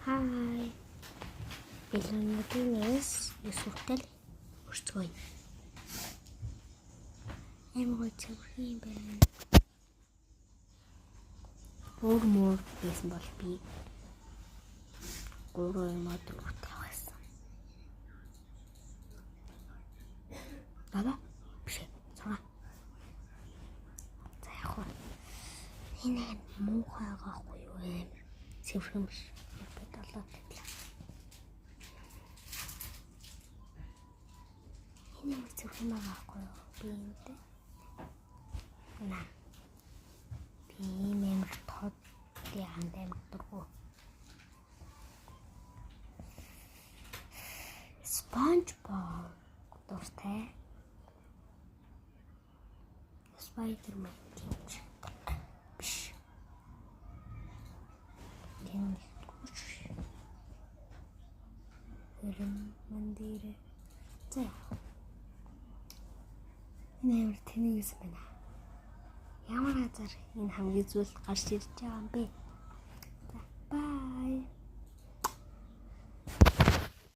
Hi. Pilipinas surtel urtsoy. Эмгой цэвэрхэн байна. Мөр байсан бол би 3 модуль тавьсан. Баба биш. Цаа. За яг хоо. Энэ муухай гахгүй юу юм. Цэвэрхэн биш. Би долоо татлаа. Энэ цэвэрхэн гахгүй юу. Би энэ. На. Би нэмэр тод яандаа мэдэргүй. SpongeBob дуртай. Spider-Man гэж. Биш. Энэ хүч. Мандире. За. Нэмэр тэнийгс байна. Ямар газар энэ хамгийн зүйл гарч ирж байгаа юм бэ? За, bye.